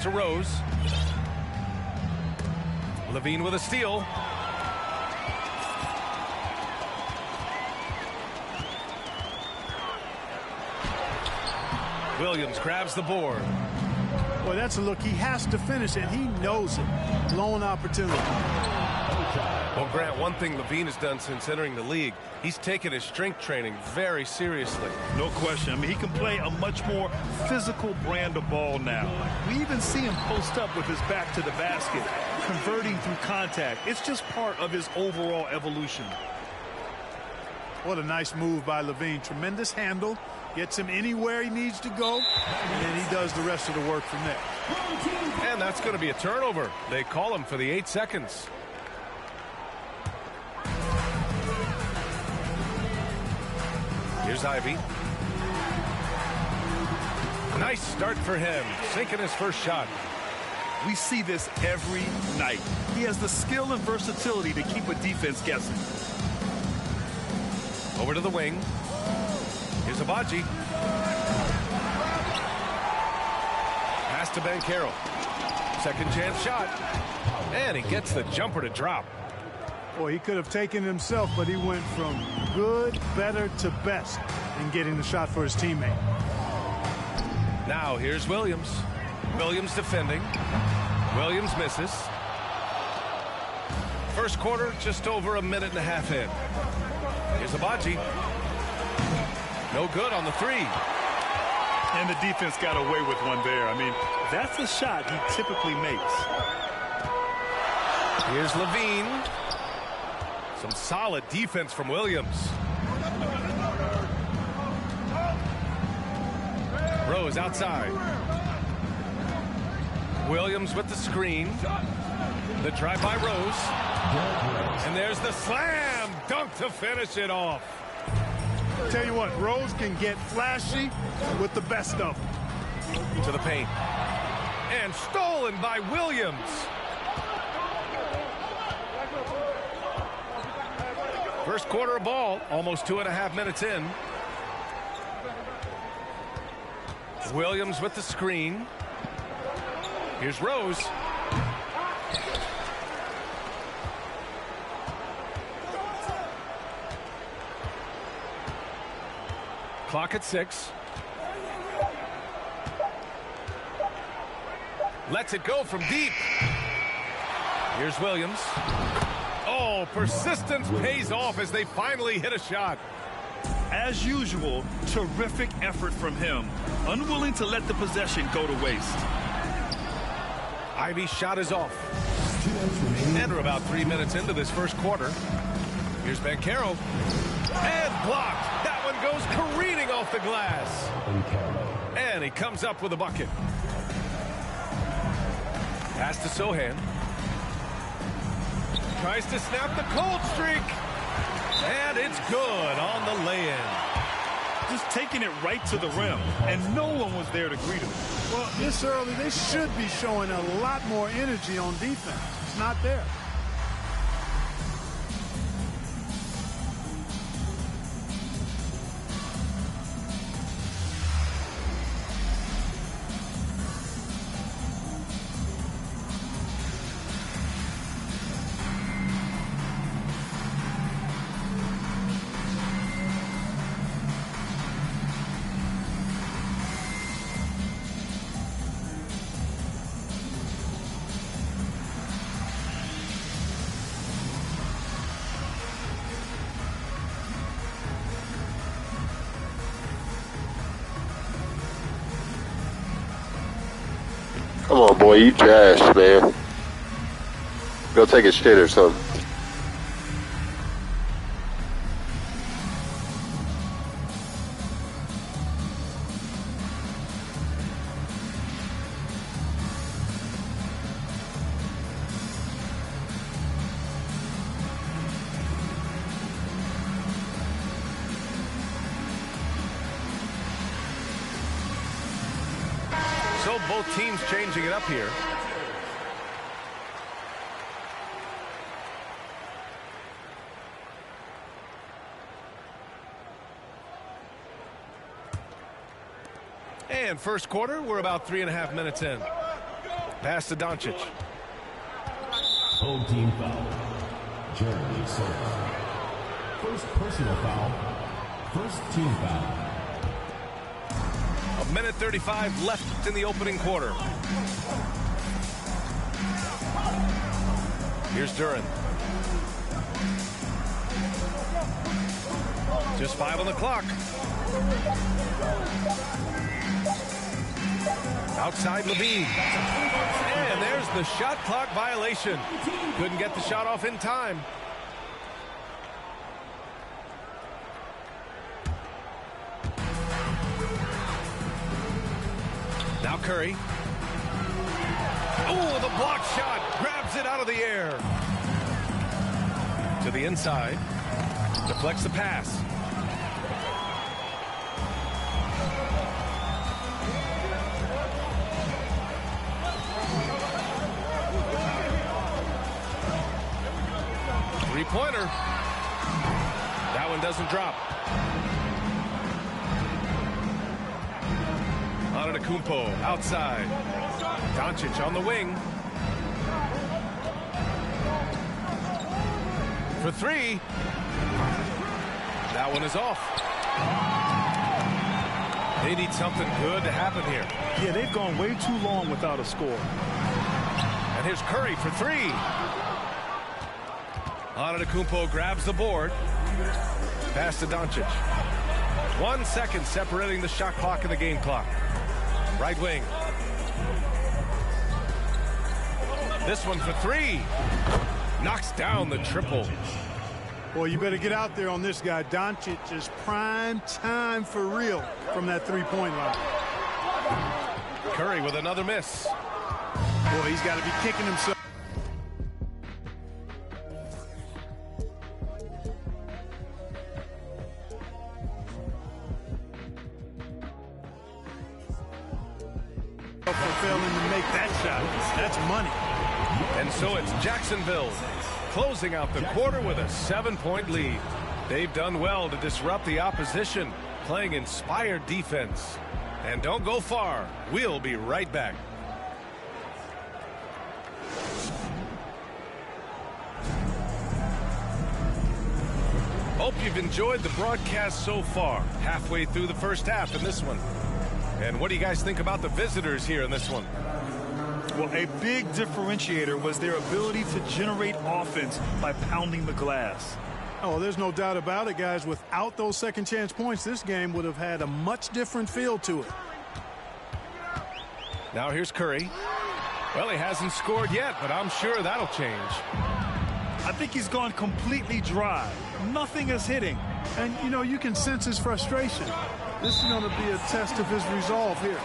to Rose. Levine with a steal. Williams grabs the board. Well, that's a look. He has to finish it. He knows it. Blown opportunity. Well, Grant, one thing Levine has done since entering the league, he's taken his strength training very seriously. No question. I mean, he can play a much more physical brand of ball now. We even see him post up with his back to the basket, converting through contact. It's just part of his overall evolution. What a nice move by Levine. Tremendous handle. Gets him anywhere he needs to go, and then he does the rest of the work from there. And that's going to be a turnover. They call him for the 8 seconds. Here's Ivy. Nice start for him, sinking his first shot. We see this every night. He has the skill and versatility to keep a defense guessing. Over to the wing. Here's Abaji. Pass to Banchero. Second chance shot. And he gets the jumper to drop. Boy, he could have taken it himself, but he went from good, better to best in getting the shot for his teammate. Now here's Williams. Williams defending. Williams misses. First quarter, just over a minute and a half in. Here's Abaji. No good on the three. And the defense got away with one there. I mean, that's a shot he typically makes. Here's Levine. Some solid defense from Williams. Rose outside. Williams with the screen. The drive by Rose. And there's the slam dunk to finish it off. Tell you what, Rose can get flashy with the best of them. To the paint. And stolen by Williams. First quarter of ball, almost 2.5 minutes in. Williams with the screen. Here's Rose. Clock at 6. Lets it go from deep. Here's Williams. Oh, persistence pays off as they finally hit a shot. As usual, terrific effort from him. Unwilling to let the possession go to waste. Ivy's shot is off. And we're about 3 minutes into this first quarter. Here's Banchero. And blocked. That one goes careening off the glass. And he comes up with a bucket. Pass to Sohan. Tries to snap the cold streak. And it's good on the lay-in. Just taking it right to the rim. And no one was there to greet him. Well, this early, they should be showing a lot more energy on defense. It's not there. Come on, boy, you trash, man. Go take a shit or something. So both teams changing it up here. And first quarter, we're about 3.5 minutes in. Pass to Doncic. Home team foul. Jeremy Sosa. First personal foul. First team foul. 1:35 left in the opening quarter. Here's Duran. Just 5 on the clock. Outside Levine. And there's the shot clock violation. Couldn't get the shot off in time. Now Curry. Oh, the block shot. Grabs it out of the air. To the inside. Deflects the pass. Three-pointer. That one doesn't drop. Antetokounmpo outside. Doncic on the wing. For three. That one is off. They need something good to happen here. Yeah, they've gone way too long without a score. And here's Curry for three. Antetokounmpo grabs the board. Pass to Doncic. 1 second separating the shot clock and the game clock. Right wing. This one for three. Knocks down the triple. Boy, you better get out there on this guy. Doncic is prime time for real from that three-point line. Curry with another miss. Boy, he's got to be kicking himself. For failing to make that shot. That's money. And so it's Jacksonville closing out the quarter with a 7-point lead. They've done well to disrupt the opposition, playing inspired defense. And don't go far. We'll be right back. Hope you've enjoyed the broadcast so far. Halfway through the first half in this one. And what do you guys think about the visitors here in this one? Well, a big differentiator was their ability to generate offense by pounding the glass. Oh, there's no doubt about it, guys. Without those second chance points, this game would have had a much different feel to it. Now here's Curry. Well, he hasn't scored yet, but I'm sure that'll change. I think he's gone completely dry. Nothing is hitting. And, you know, you can sense his frustration. This is going to be a test of his resolve here.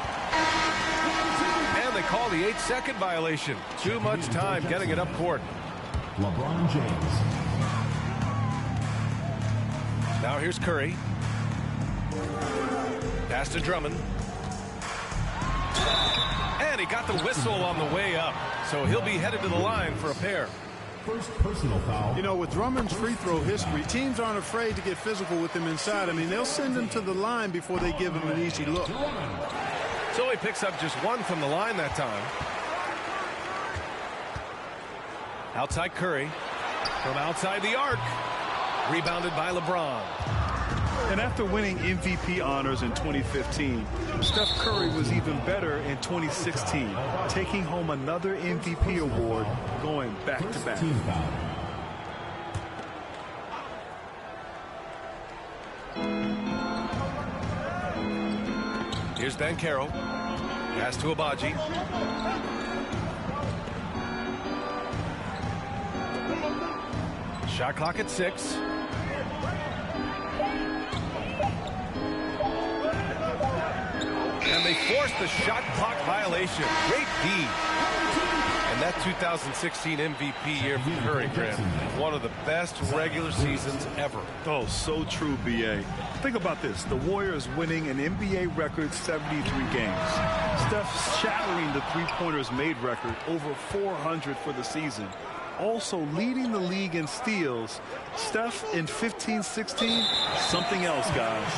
And they call the 8-second violation. Too much time getting it up court. LeBron James. Now here's Curry. Pass to Drummond. And he got the whistle on the way up. So he'll be headed to the line for a pair. First personal foul. You know, with Drummond's free throw history, teams aren't afraid to get physical with him inside. I mean, they'll send him to the line before they give him an easy look. So he picks up just one from the line that time. Outside Curry. From outside the arc. Rebounded by LeBron. And after winning MVP honors in 2015, Steph Curry was even better in 2016, taking home another MVP award, going back-to-back. Here's Ben Carroll. Pass to Abaji. Shot clock at 6. And they forced the shot clock violation. Great D. And that 2016 MVP year for Curry, Graham, one of the best regular seasons ever. Oh, so true, B.A. Think about this. The Warriors winning an NBA record 73 games. Steph shattering the three-pointers made record, over 400 for the season. Also leading the league in steals. Steph in 15-16, something else, guys.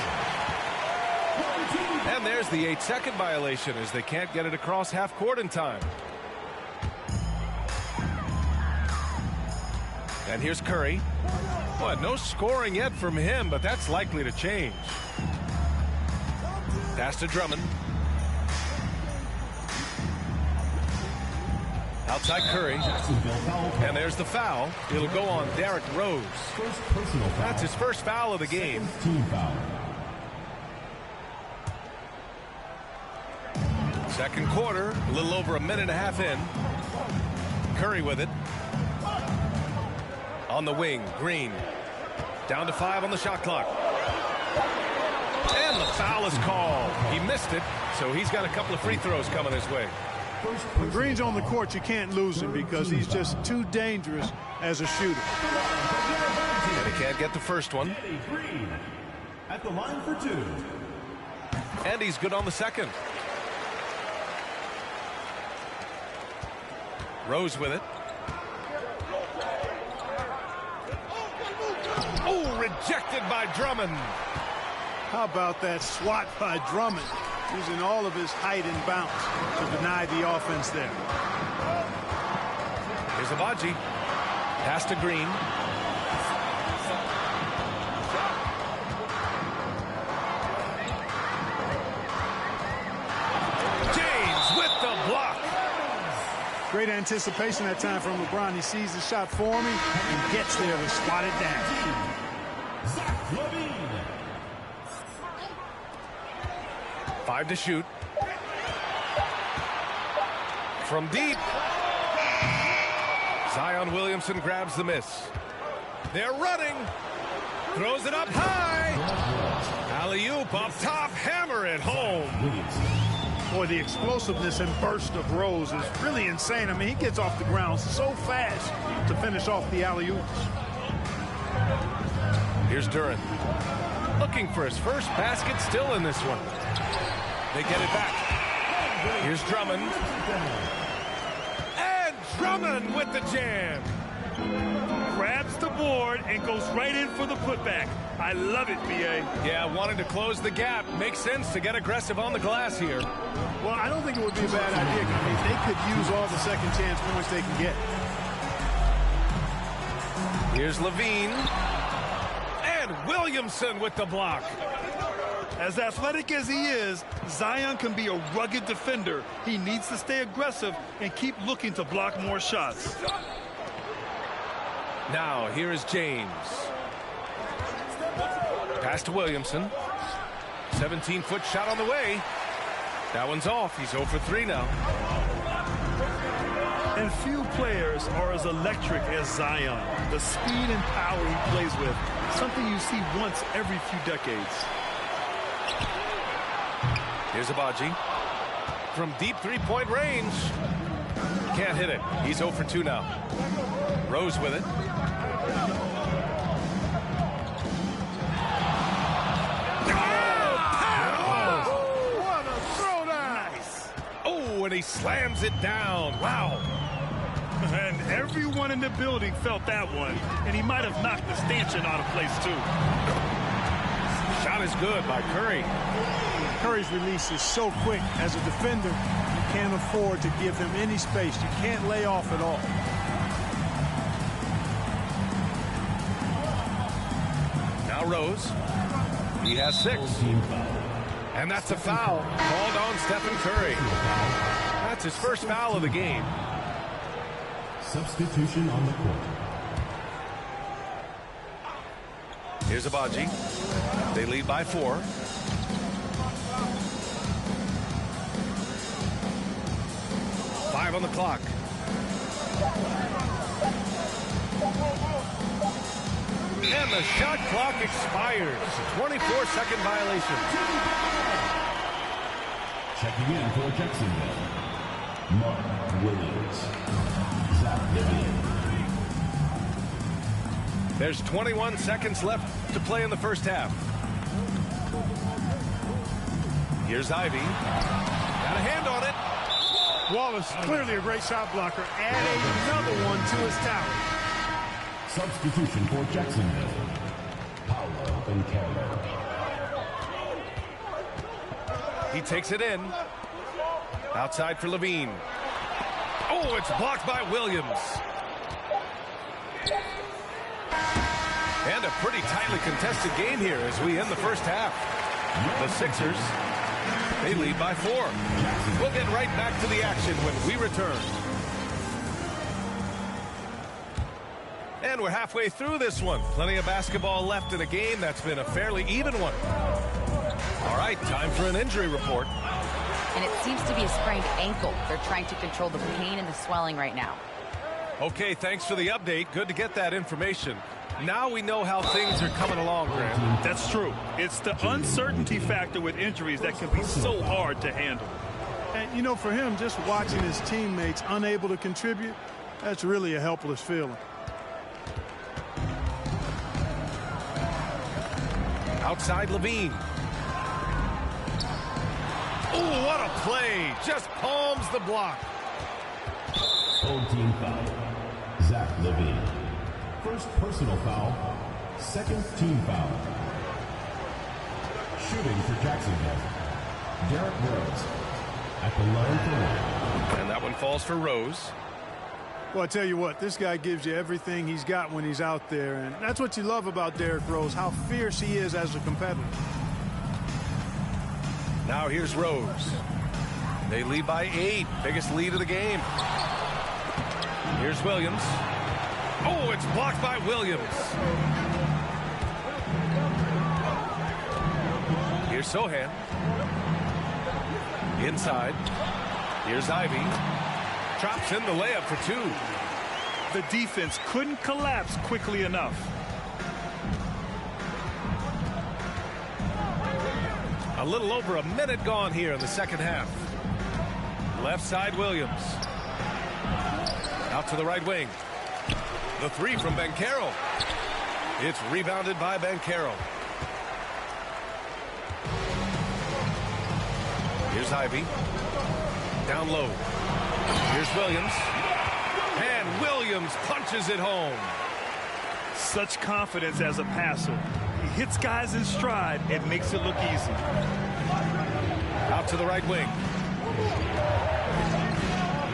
And there's the 8-second violation as they can't get it across half court in time. And here's Curry. Well, no scoring yet from him, but that's likely to change. Pass to Drummond. Outside Curry. And there's the foul. It'll go on Derrick Rose. That's his first foul of the game. Team foul. Second quarter, a little over a minute and a half in. Curry with it. On the wing, Green. Down to 5 on the shot clock. And the foul is called. He missed it, so he's got a couple of free throws coming his way. When Green's on the court, you can't lose him because he's just too dangerous as a shooter. And he can't get the first one. Green at the line for 2. And he's good on the second. Rose with it. Oh, rejected by Drummond. How about that swat by Drummond, using all of his height and bounce to deny the offense there. Here's Abaji. Pass to Green. James with the block. Great anticipation that time from LeBron. He sees the shot forming and gets there to swat it down. Levine. 5 to shoot. From deep. Zion Williamson grabs the miss. They're running. Throws it up high. Alley-oop up top. Hammer it home. Boy, the explosiveness and burst of Rose is really insane. I mean, he gets off the ground so fast to finish off the alley-oops. Here's Duran. Looking for his first basket, still in this one. They get it back. Here's Drummond. And Drummond with the jam. Grabs the board and goes right in for the putback. I love it, B.A. Yeah, wanting to close the gap. Makes sense to get aggressive on the glass here. Well, I don't think it would be a bad idea. I mean, they could use all the second chance points they can get. Here's Levine. And Williamson with the block. As athletic as he is, Zion can be a rugged defender. He needs to stay aggressive and keep looking to block more shots. Now, here is James. Pass to Williamson. 17-foot shot on the way. That one's off. He's 0 for 3 now. And few players are as electric as Zion. The speed and power he plays with, something you see once every few decades. Here's Abaji. From deep three-point range. Can't hit it. He's 0 for 2 now. Rose with it. And he slams it down. Wow. And everyone in the building felt that one. And he might have knocked the stanchion out of place, too. Shot is good by Curry. Curry's release is so quick. As a defender, you can't afford to give him any space. You can't lay off at all. Now Rose. He has 6. And that's a foul called on Stephen Curry. That's his first foul of the game. Substitution on the court. Here's Abaji. They lead by 4. Five on the clock. And the shot clock expires. 24-second violation. Checking in for Jacksonville, Mark Williams. Zach Levine. There's 21 seconds left to play in the first half. Here's Ivy. Got a hand on it. Wallace, clearly a great shot blocker. Add another one to his talent. Substitution for Jacksonville, Paolo Banchero. He takes it in. Outside for Levine. Oh, it's blocked by Williams. And a pretty tightly contested game here as we end the first half. The Sixers, they lead by 4. We'll get right back to the action when we return. And we're halfway through this one. Plenty of basketball left in a game that's been a fairly even one. All right, time for an injury report. And it seems to be a sprained ankle. They're trying to control the pain and the swelling right now. Okay, thanks for the update. Good to get that information. Now we know how things are coming along, Graham. That's true. It's the uncertainty factor with injuries that can be so hard to handle. And, you know, for him, just watching his teammates unable to contribute, that's really a helpless feeling. Outside Levine. Oh, what a play. Just palms the block. Old team foul. Zach Levine. First personal foul. Second team foul. Shooting for Jacksonville. Derrick Rose at the line for 1. And that one falls for Rose. Well, I tell you what, this guy gives you everything he's got when he's out there, and that's what you love about Derrick Rose, how fierce he is as a competitor. Now here's Rose. They lead by 8, biggest lead of the game. Here's Williams. Oh, it's blocked by Williams. Here's Sohan. Inside. Here's Ivy. Drops in the layup for 2. The defense couldn't collapse quickly enough. A little over a minute gone here in the second half. Left side Williams. Out to the right wing. The 3 from Banchero. It's rebounded by Banchero. Here's Ivy. Down low. Here's Williams. And Williams punches it home. Such confidence as a passer. He hits guys in stride and makes it look easy. Out to the right wing.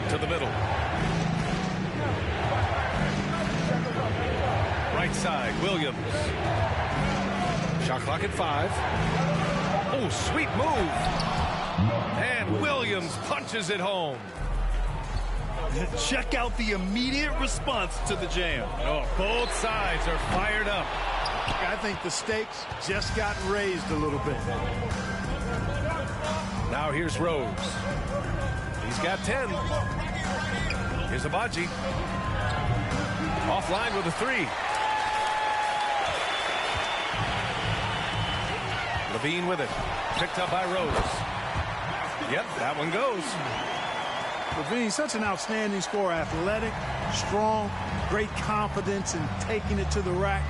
To the middle. Right side, Williams. Shot clock at 5. Oh, sweet move. And Williams punches it home. Check out the immediate response to the jam. Oh, both sides are fired up. I think the stakes just got raised a little bit. Now here's Rose. He's got 10. Here's Abaji. Offline with a 3. Levine with it. Picked up by Rose. Yep, that one goes. Levine, such an outstanding scorer, athletic, strong, great confidence in taking it to the rack.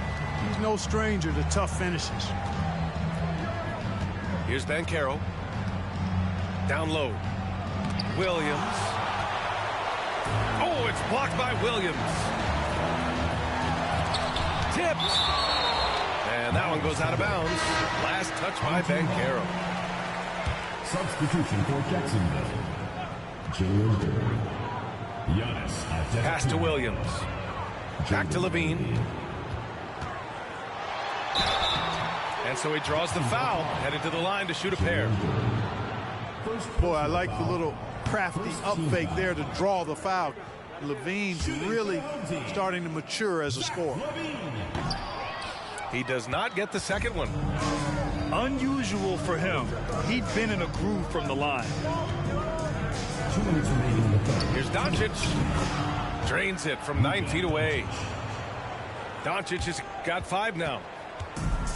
He's no stranger to tough finishes. Here's Banchero. Down low. Williams. Oh, it's blocked by Williams. Tipped. And that one goes out of bounds. Last touch by Banchero. Substitution for Jacksonville. Jalen Green. Giannis. Pass to Williams. Back to Levine. And so he draws the foul, headed to the line to shoot a pair. Boy, I like the little crafty up fake there to draw the foul. Levine's really starting to mature as a scorer. He does not get the second one. Unusual for him. He'd been in a groove from the line. 2 minutes remaining in the third. Here's Doncic. Drains it from 9 feet away. Doncic has got 5 now.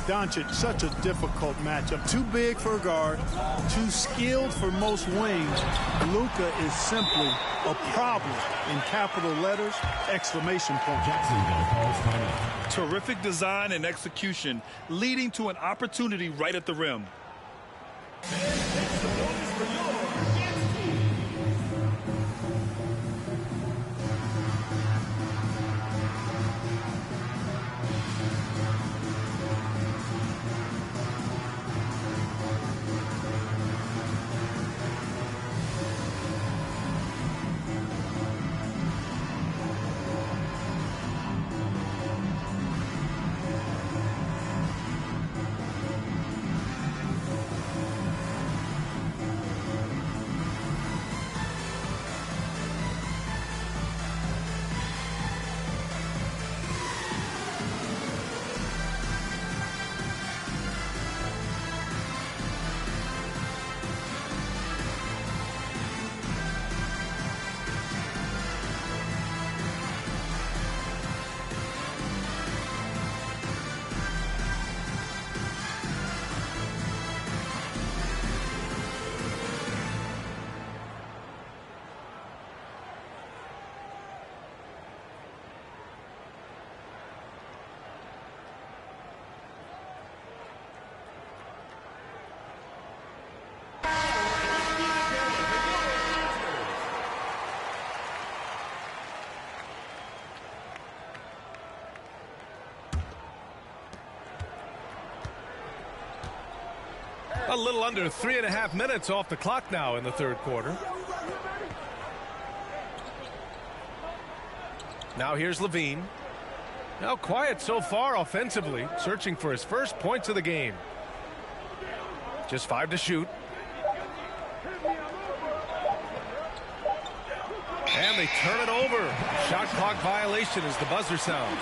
Doncic, such a difficult matchup. Too big for a guard, too skilled for most wings. Luka is simply a problem in capital letters, exclamation point. Jacksonville calls timeout. Terrific design and execution, leading to an opportunity right at the rim. A little under 3.5 minutes off the clock now in the third quarter. Now here's Levine. Now quiet so far offensively, searching for his first points of the game. Just 5 to shoot. And they turn it over. Shot clock violation as the buzzer sounds.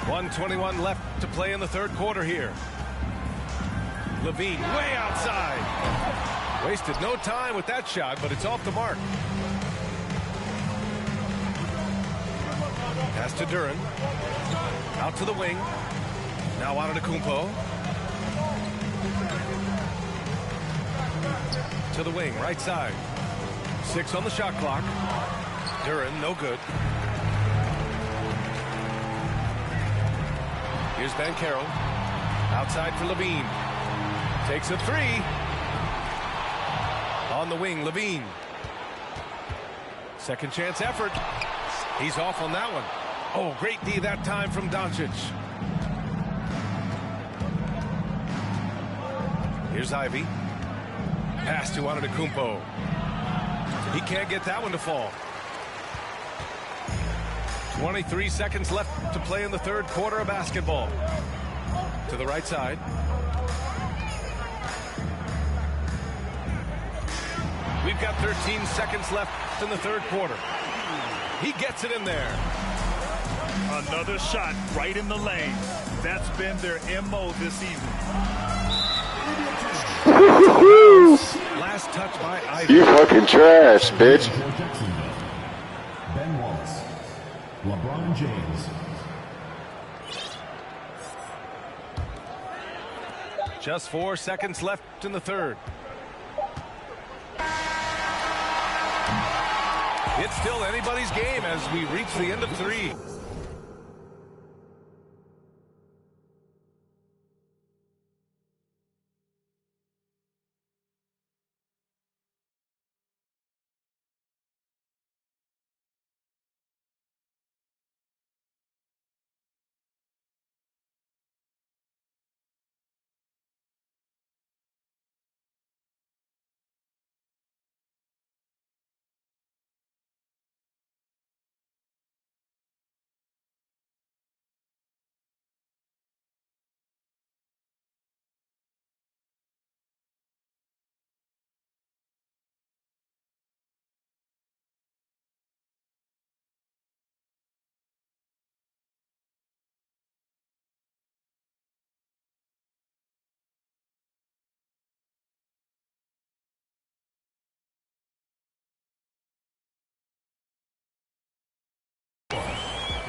.121 left to play in the third quarter here. Levine way outside. Wasted no time with that shot, but it's off the mark. Pass to Duran. Out to the wing. Now Antetokounmpo. To the wing, right side. 6 on the shot clock. Duran, no good. Here's Banchero. Outside for Levine. Takes a 3. On the wing, Levine. Second chance effort. He's off on that one. Oh, great D that time from Doncic. Here's Ivy. Pass to Antetokounmpo. He can't get that one to fall. 23 seconds left to play in the third quarter of basketball. To the right side. We've got 13 seconds left in the third quarter. He gets it in there. Another shot right in the lane. That's been their MO this season. Last touch by Ivy. You fucking trash, bitch. Ben Wallace. LeBron James. Just 4 seconds left in the third. It's still anybody's game as we reach the end of 3.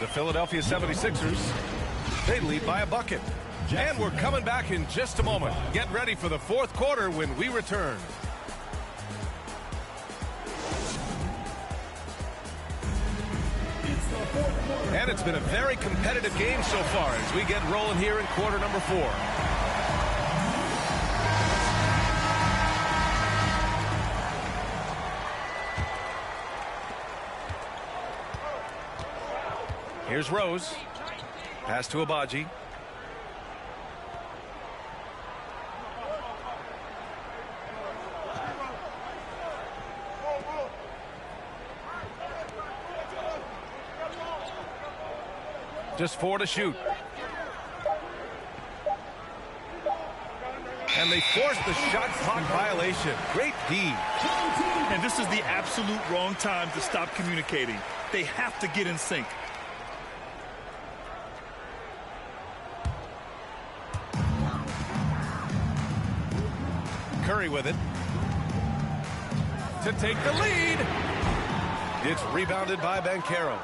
The Philadelphia 76ers, they lead by a bucket. And we're coming back in just a moment. Get ready for the fourth quarter when we return. And it's been a very competitive game so far as we get rolling here in quarter number 4. Here's Rose. Pass to Abaji. Just 4 to shoot. And they force the shot clock violation. Great D. And this is the absolute wrong time to stop communicating. They have to get in sync. Curry with it. To take the lead. It's rebounded by Banchero.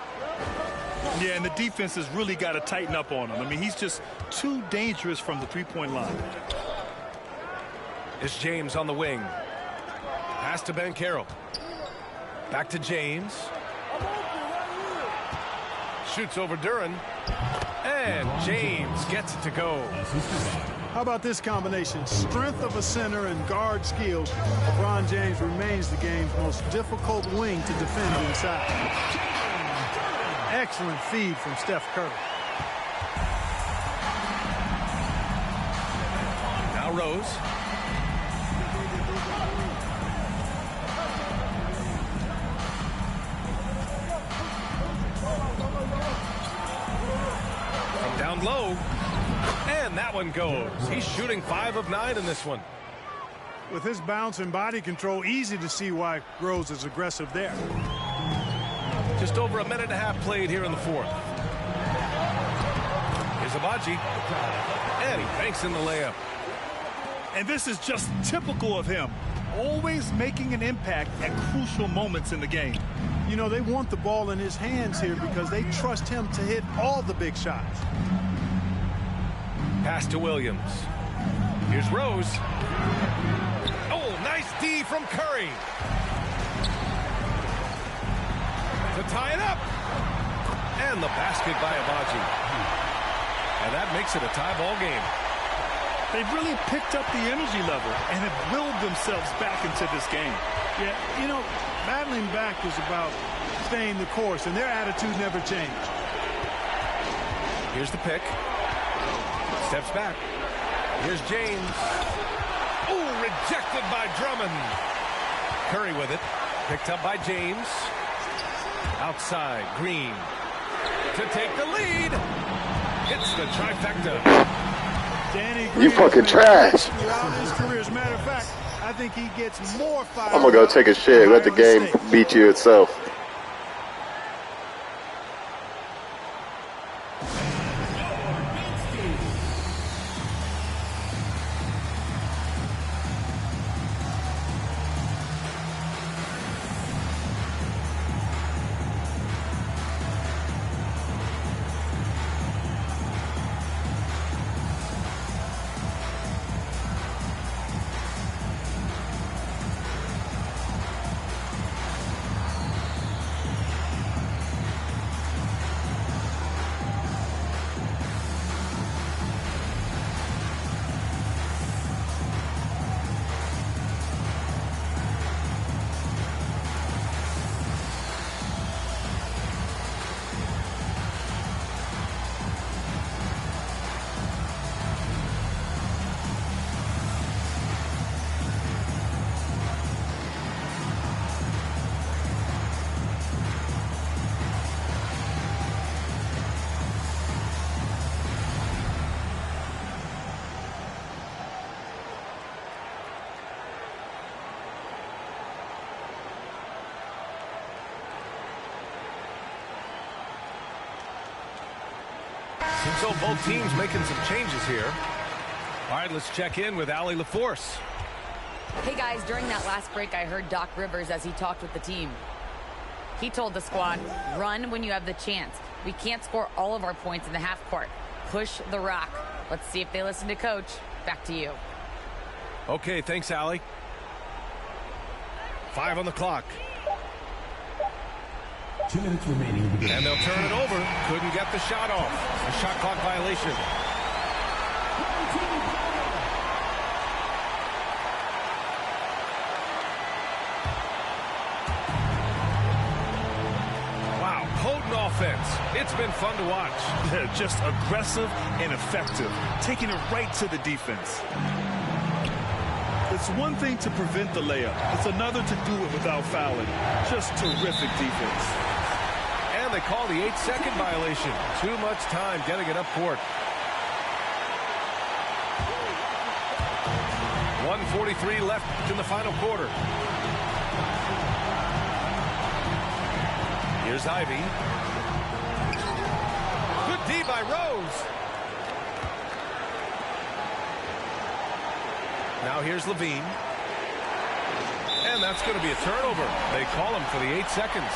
Yeah, and the defense has really got to tighten up on him. I mean, he's just too dangerous from the three-point line. It's James on the wing. Pass to Banchero. Back to James. Shoots over Duran. And James gets it to go. How about this combination? Strength of a center and guard skills. LeBron James remains the game's most difficult wing to defend inside. Excellent feed from Steph Curry. Now Rose. From down low. And that one goes. He's shooting 5 of 9 in this one. With his bounce and body control, easy to see why Rose is aggressive there. Just over a minute and a half played here in the fourth. Here's Abaji. And he banks in the layup. And this is just typical of him. Always making an impact at crucial moments in the game. You know, they want the ball in his hands here because they trust him to hit all the big shots. Pass to Williams. Here's Rose. Oh, nice D from Curry. To tie it up. And the basket by Abaji. And that makes it a tie ball game. They've really picked up the energy level and have willed themselves back into this game. Yeah, you know, battling back is about staying the course, and their attitude never changed. Here's the pick. Steps back. Here's James. Oh, rejected by Drummond. Curry with it. Picked up by James. Outside, Green. To take the lead. Hits the trifecta. You fucking trash. Throughout his career, as a matter of fact, I think he gets more fire. I'm gonna go take a shit. Let the game beat you itself. So both teams making some changes here. All right, let's check in with Allie LaForce. Hey guys, during that last break, I heard Doc Rivers as he talked with the team. He told the squad, run when you have the chance. We can't score all of our points in the half court. Push the rock. Let's see if they listen to Coach. Back to you. Okay, thanks, Allie. 5 on the clock. 2 minutes remaining. And they'll turn it over. Couldn't get the shot off. A shot clock violation. Wow, potent offense. It's been fun to watch. They're just aggressive and effective, taking it right to the defense. It's one thing to prevent the layup. It's another to do it without fouling. Just terrific defense. And they call the 8-second violation. Too much time getting it up court. 1:43 left in the final quarter. Here's Ivy. Good D by Rose. Now here's Levine. And that's going to be a turnover. They call him for the 8 seconds.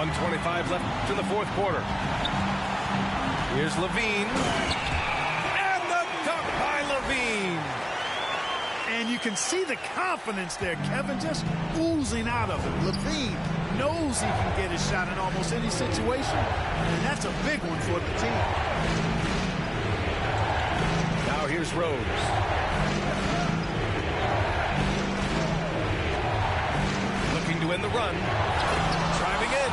.25 left in the fourth quarter. Here's Levine. And the dunk by Levine. And you can see the confidence there, Kevin, just oozing out of him. Levine knows he can get his shot in almost any situation, and that's a big one for the team. Now here's Rose. run. Driving in.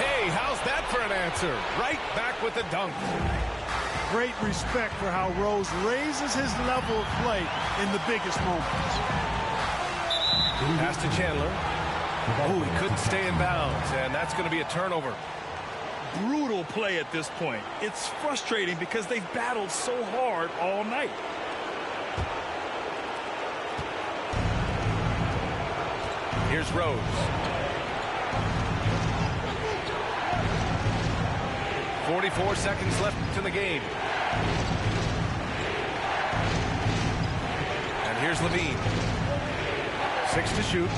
Hey, how's that for an answer? Right back with the dunk. Great respect for how Rose raises his level of play in the biggest moments. Pass to Chandler. Oh, he couldn't stay in bounds, and that's going to be a turnover. Brutal play at this point. It's frustrating because they've battled so hard all night. Here's Rose. .44 seconds left in the game. And here's Levine. 6 to shoot.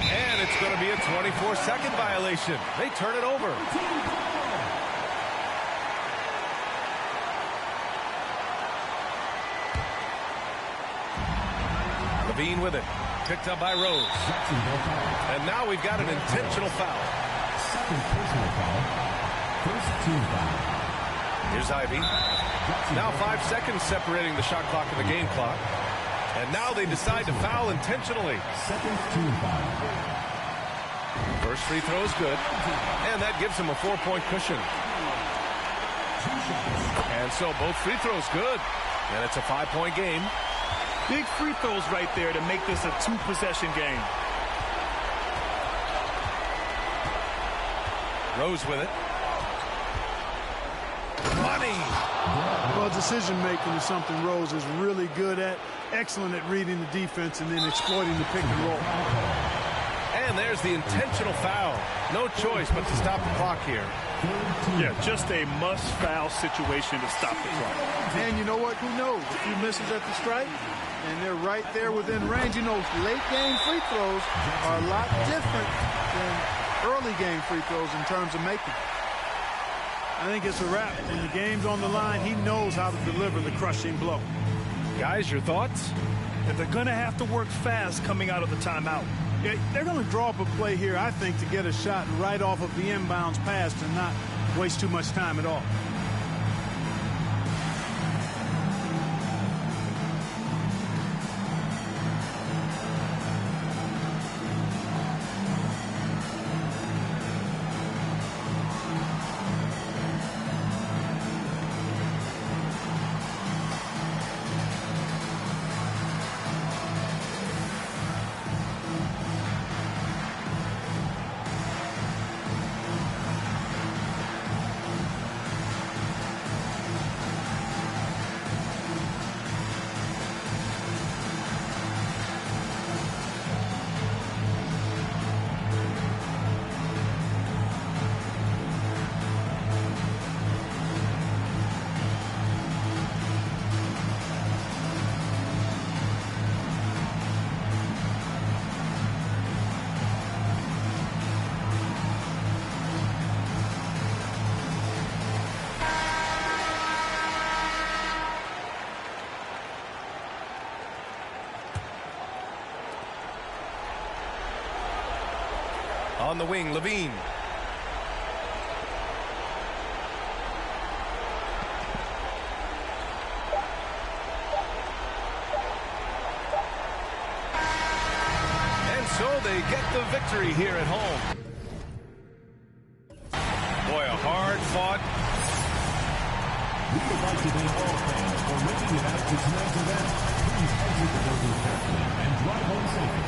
And it's going to be a 24-second violation. They turn it over. Levine with it. Picked up by Rose. And now we've got an intentional foul. Second personal foul. First team foul. Here's Ivy. Now 5 seconds separating the shot clock and the game clock. And now they decide to foul intentionally. Second team foul. First free throw is good. And that gives him a 4-point cushion. And so both free throws good. And it's a 5-point game. Big free throws right there to make this a 2-possession game. Rose with it. Money. Well, decision-making is something Rose is really good at. Excellent at reading the defense and then exploiting the pick and roll. And there's the intentional foul. No choice but to stop the clock here. Yeah, just a must-foul situation to stop the clock. And you know what? Who knows? A few misses at the stripe, and they're right there within range. You know, late-game free throws are a lot different than early-game free throws in terms of making. I think it's a wrap. When the game's on the line, he knows how to deliver the crushing blow. Guys, your thoughts? And they're going to have to work fast coming out of the timeout. Yeah, they're going to draw up a play here, I think, to get a shot right off of the inbounds pass and not waste too much time at all. On the wing, Levine. And so they get the victory here at home. Boy, a hard-fought. We would like to thank all fans for making it out to tonight's event. Please exit the building carefully and drive home safely.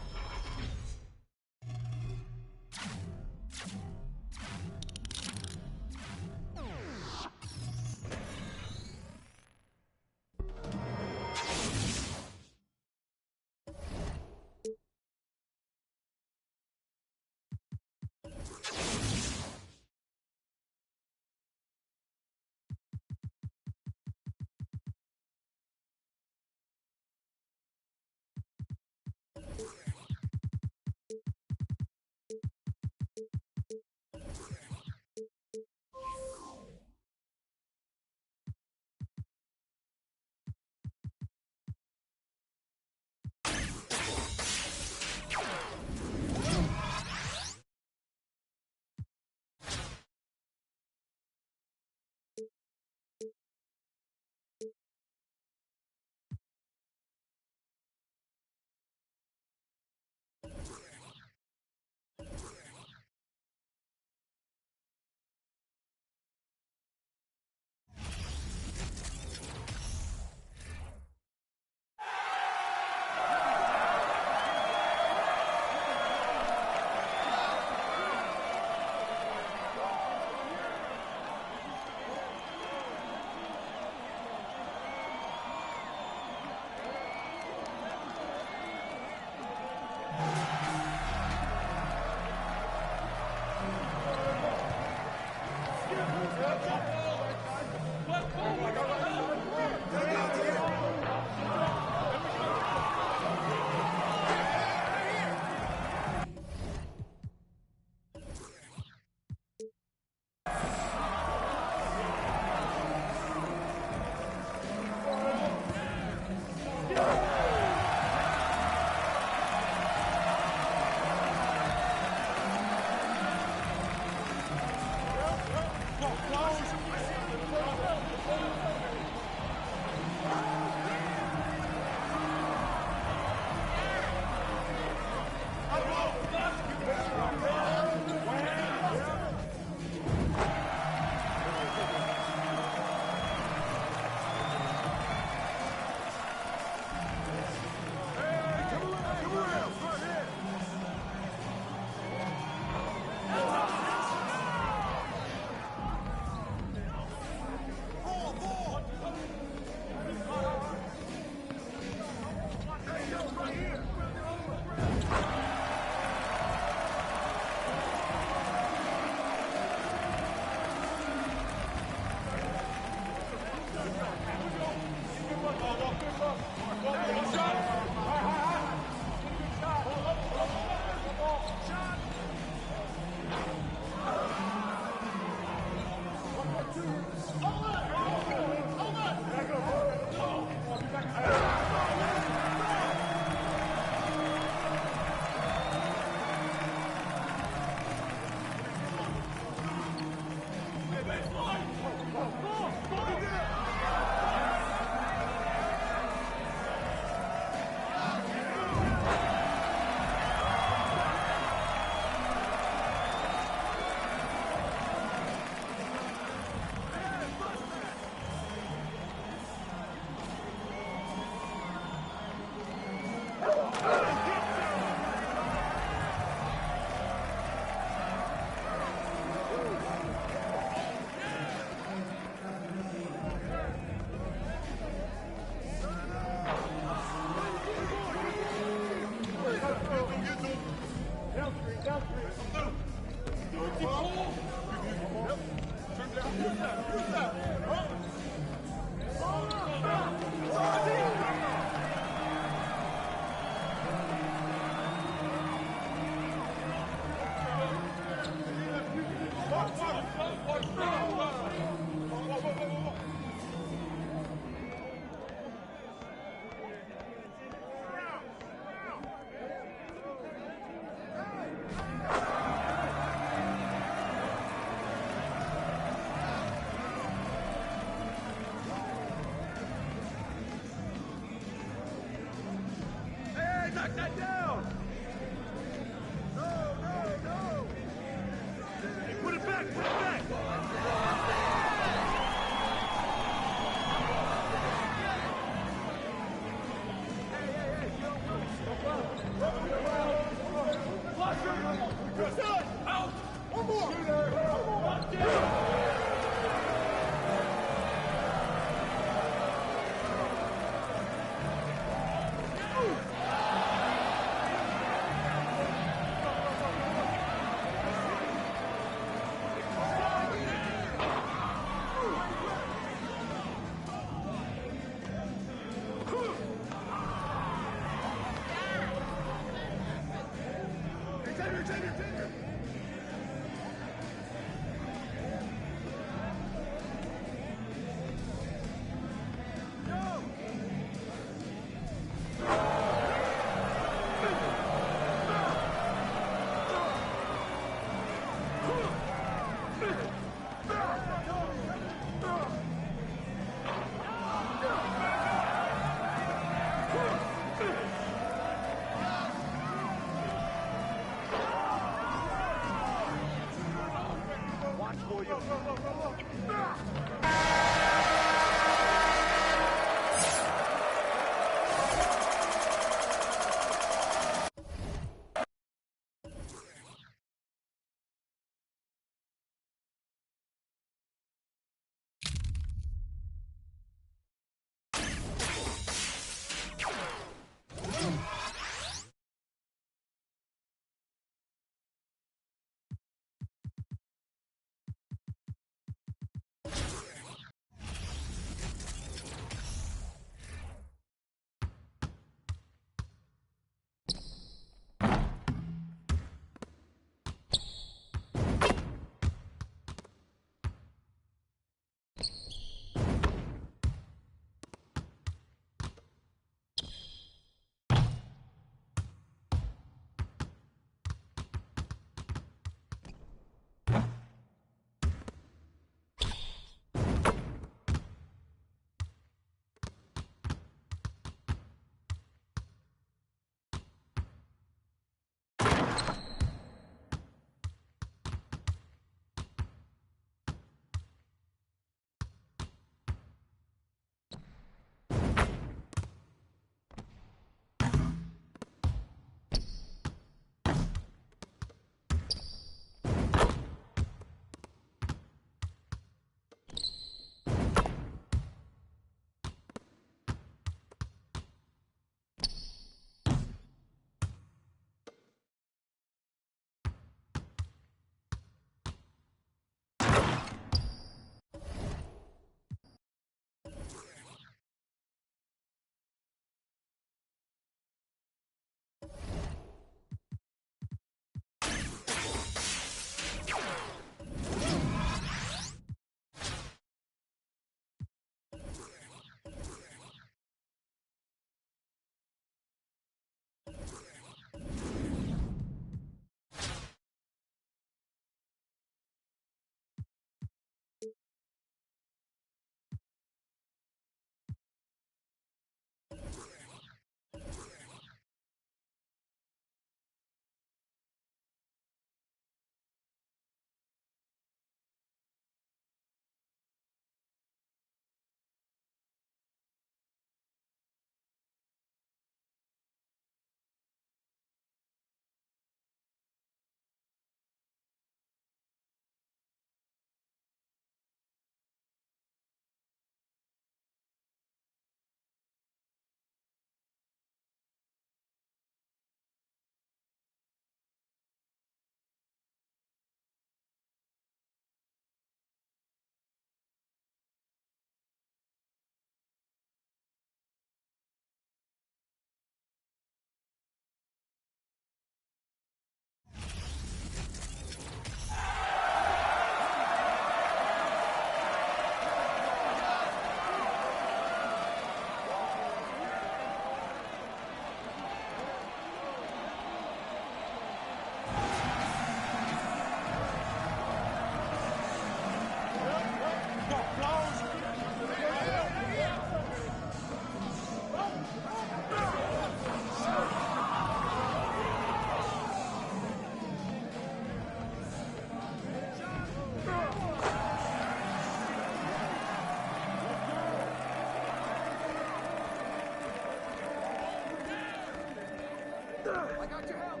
I got your help.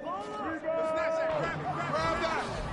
Snatch that. Grab that.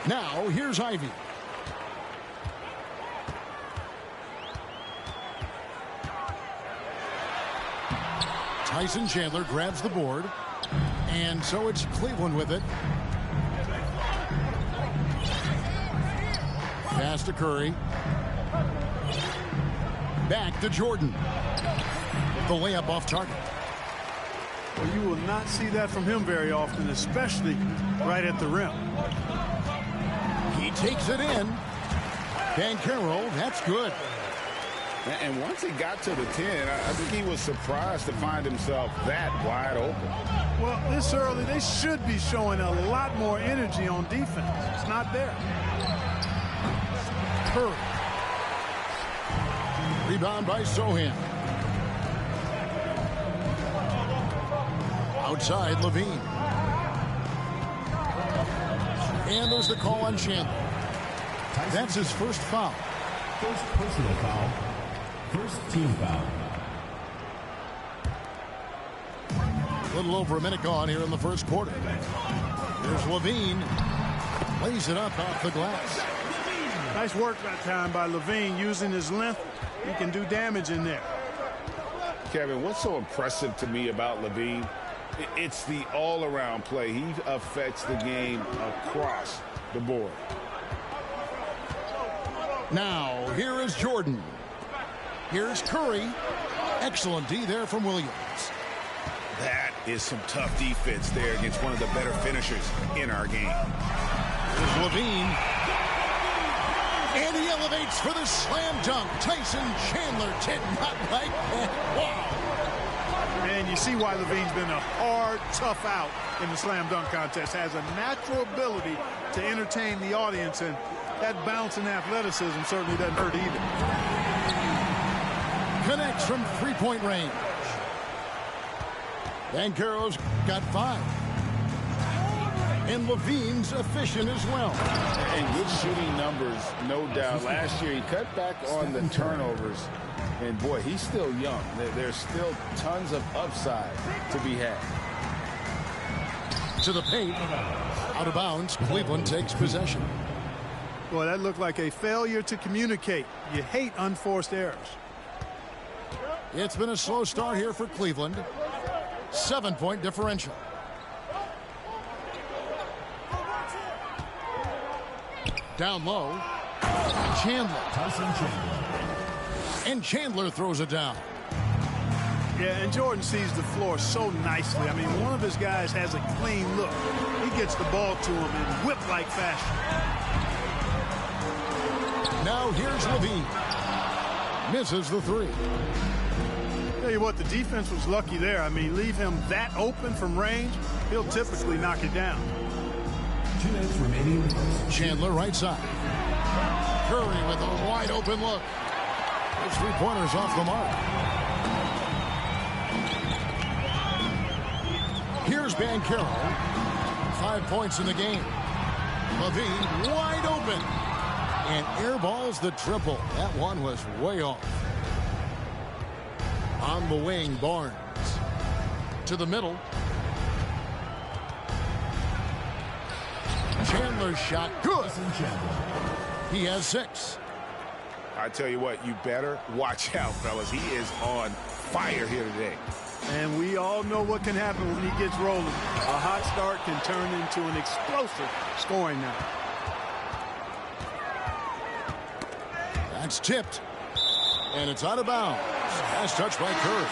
Now, here's Ivy. Tyson Chandler grabs the board. And so it's Cleveland with it. Pass to Curry. Back to Jordan. The layup off target. Well, you will not see that from him very often, especially right at the rim. He takes it in. Banchero, that's good. And once he got to the 10, I think he was surprised to find himself that wide open. Well, this early, they should be showing a lot more energy on defense. It's not there. Curry. Rebound by Sohan. Outside, Levine. And there's the call on Chandler. That's his first foul. First personal foul. First team foul. A little over a minute gone here in the first quarter. Here's Levine. Lays it up off the glass. Nice work that time by Levine using his length. He can do damage in there. Kevin, what's so impressive to me about Levine? It's the all-around play. He affects the game across the board. Now, here is Jordan. Here's Curry. Excellent D there from Williams. That is some tough defense there against one of the better finishers in our game. Here's Levine. And he elevates for the slam dunk. Tyson Chandler did not like that. Wow. And you see why Levine's been a hard, tough out in the slam dunk contest. Has a natural ability to entertain the audience, and that bounce and athleticism certainly doesn't hurt either. Connects from three-point range. Banchero's got 5. And Levine's efficient as well. And good shooting numbers, no doubt. Last year, he cut back on the turnovers. And, boy, he's still young. There's still tons of upside to be had. To the paint. Out of bounds. Cleveland takes possession. Boy, that looked like a failure to communicate. You hate unforced errors. It's been a slow start here for Cleveland. 7-point differential. Down low. Chandler. And Chandler throws it down. Yeah, and Jordan sees the floor so nicely. I mean, one of his guys has a clean look. He gets the ball to him in whip-like fashion. Now here's Levine. Misses the 3. Tell you what, the defense was lucky there. I mean, leave him that open from range, he'll typically knock it down. 2 minutes remaining. Chandler right side. Curry with a wide open look. His 3-pointers off the mark. Here's Banchero. 5 points in the game. Levine wide open. And airballs the triple. That one was way off. On the wing, Barnes. To the middle. Chandler's shot good. He has 6. I tell you what, you better watch out, fellas. He is on fire here today. And we all know what can happen when he gets rolling. A hot start can turn into an explosive scoring night. That's tipped. And it's out of bounds. Last touch by Curry.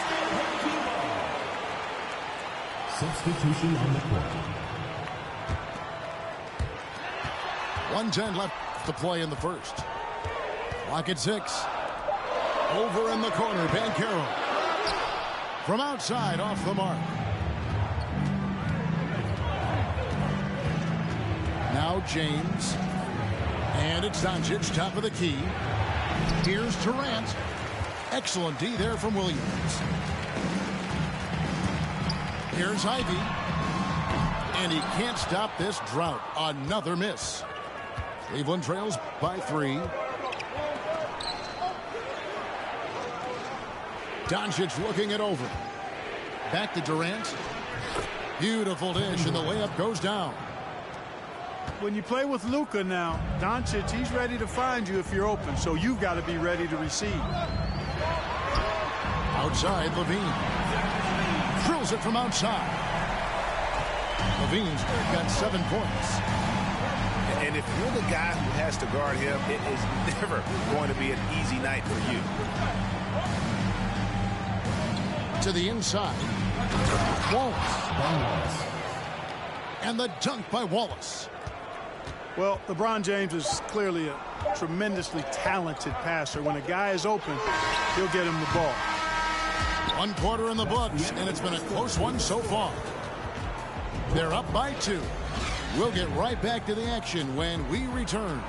Substitution on the court. 1:10 left to play in the first. Clock at 6. Over in the corner, Banchero. From outside, off the mark. Now James. And it's Doncic, top of the key. Here's Durant. Excellent D there from Williams. Here's Ivy. And he can't stop this drought. Another miss. Cleveland trails by 3. Doncic looking it over. Back to Durant. Beautiful dish, and the layup goes down. When you play with Luka now, Doncic, he's ready to find you if you're open, so you've got to be ready to receive. Outside, Levine. Drills it from outside. Levine's got 7 points. And if you're the guy who has to guard him, it is never going to be an easy night for you. To the inside. Wallace. And the dunk by Wallace. Well, LeBron James is clearly a tremendously talented passer. When a guy is open, he'll get him the ball. 1 quarter in the books, and it's been a close one so far. They're up by 2. We'll get right back to the action when we return.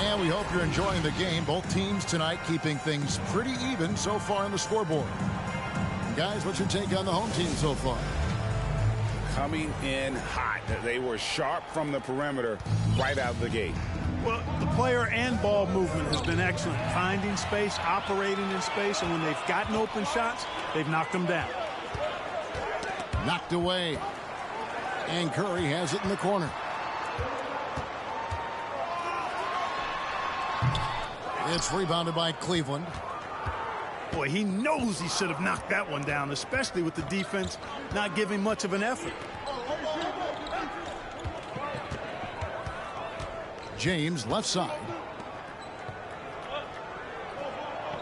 And we hope you're enjoying the game. Both teams tonight keeping things pretty even so far on the scoreboard. Guys, what's your take on the home team so far? Coming in hot. They were sharp from the perimeter right out of the gate. Well, the player and ball movement has been excellent. Finding space, operating in space, and when they've gotten open shots, they've knocked them down. Knocked away. And Curry has it in the corner. It's rebounded by Cleveland. Boy, he knows he should have knocked that one down, especially with the defense not giving much of an effort. James left side.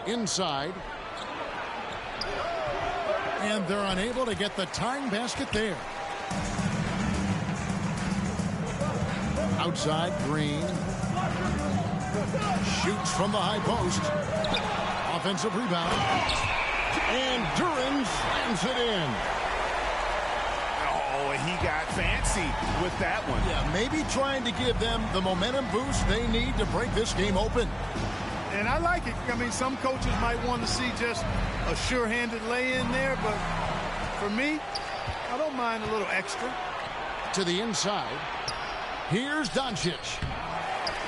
Inside. And they're unable to get the tying basket there. Outside, Green. Shoots from the high post. Offensive rebound. And Duran slams it in. Oh, he got fancy with that one. Yeah, maybe trying to give them the momentum boost they need to break this game open. And I like it. I mean, some coaches might want to see just a sure-handed lay-in there, but for me, I don't mind a little extra. To the inside. Here's Doncic.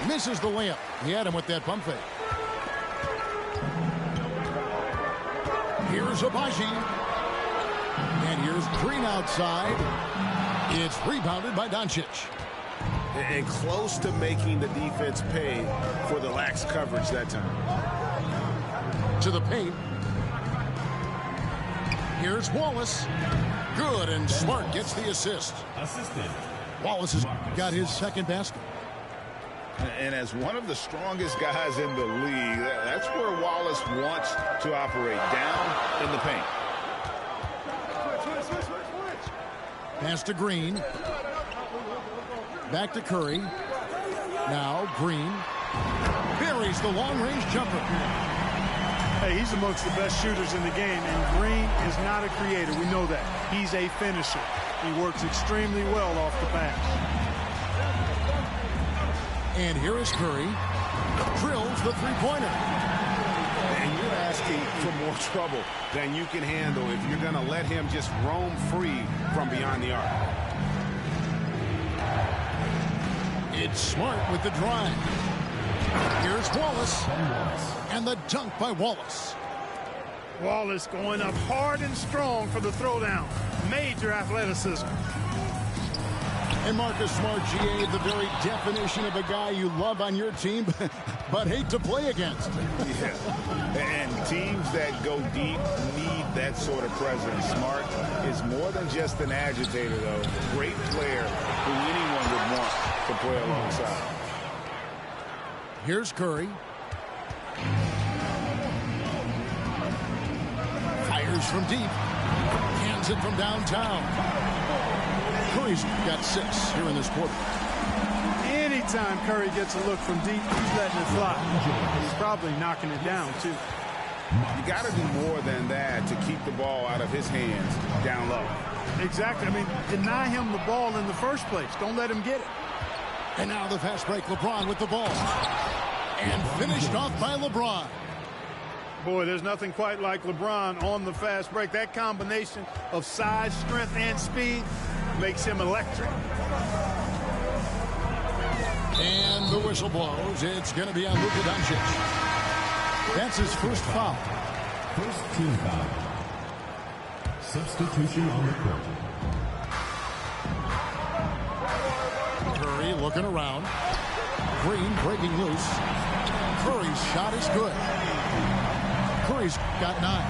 Misses the layup. He had him with that pump fake. Here's Abaji. And here's Green outside. It's rebounded by Doncic. And close to making the defense pay for the lax coverage that time. To the paint. Here's Wallace. Good, and Smart gets the assist. Assistant. Wallace has got his second basket. And as one of the strongest guys in the league, that's where Wallace wants to operate, down in the paint. Pass to Green. Back to Curry. Now Green buries the long-range jumper. Hey, he's amongst the best shooters in the game, and Green is not a creator. We know that. He's a finisher. He works extremely well off the pass. And here is Curry. Drills the three-pointer. And you're asking for more trouble than you can handle if you're going to let him just roam free from beyond the arc. It's Smart with the drive. Here's Wallace. And the dunk by Wallace. Wallace going up hard and strong for the throwdown. Major athleticism. And Marcus Smart, GA, the very definition of a guy you love on your team, but hate to play against. Yeah. And teams that go deep need that sort of presence. Smart is more than just an agitator, though. A great player who anyone would want to play alongside. Here's Curry. Fires from deep. Hands it from downtown. Curry's got 6 here in this quarter. Anytime Curry gets a look from deep, he's letting it fly. He's probably knocking it down, too. You got to do more than that to keep the ball out of his hands down low. Exactly. I mean, deny him the ball in the first place. Don't let him get it. And now the fast break, LeBron with the ball. And finished off by LeBron. Boy, there's nothing quite like LeBron on the fast break. That combination of size, strength, and speed makes him electric. And the whistle blows. It's going to be on Luka Doncic. That's his first foul. First team foul. Substitution on the court. Curry looking around. Green breaking loose. Curry's shot is good. Curry's got 9.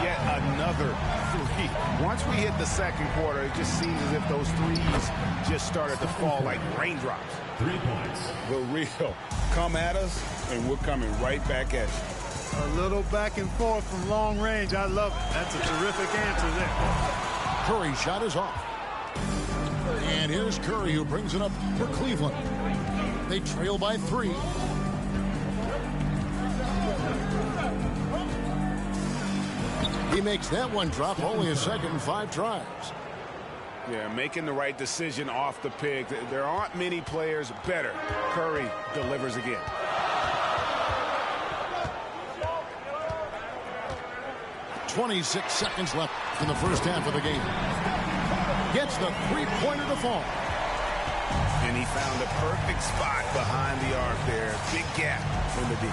Yet another 3. Once we hit the second quarter, it just seems as if those threes just started to fall like raindrops. 3 points. The real come at us, and we're coming right back at you. A little back and forth from long range. I love it. That's a terrific answer there. Curry's shot is off. And here's Curry, who brings it up for Cleveland. They trail by 3. He makes that one drop, only a second and 5 tries. Yeah, making the right decision off the pick. There aren't many players better. Curry delivers again. .26 seconds left in the first half of the game. Gets the three-pointer to fall. And he found a perfect spot behind the arc there. Big gap in the D.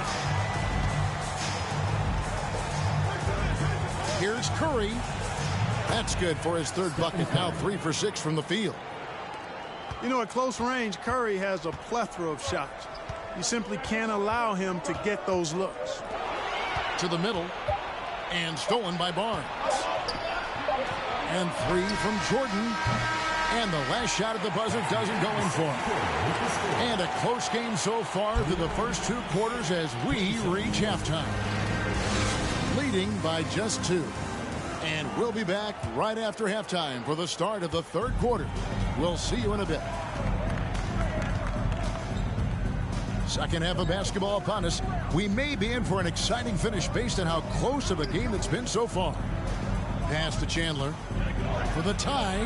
Here's Curry. That's good for his third bucket. Now 3 for 6 from the field. You know, at close range, Curry has a plethora of shots. You simply can't allow him to get those looks. To the middle. And stolen by Barnes. And 3 from Jordan. And the last shot at the buzzer doesn't go in for him. And a close game so far through the first 2 quarters as we reach halftime. Leading by just 2. And we'll be back right after halftime for the start of the 3rd quarter. We'll see you in a bit. Second half of basketball upon us. We may be in for an exciting finish based on how close of a game it's been so far. Pass to Chandler for the tie.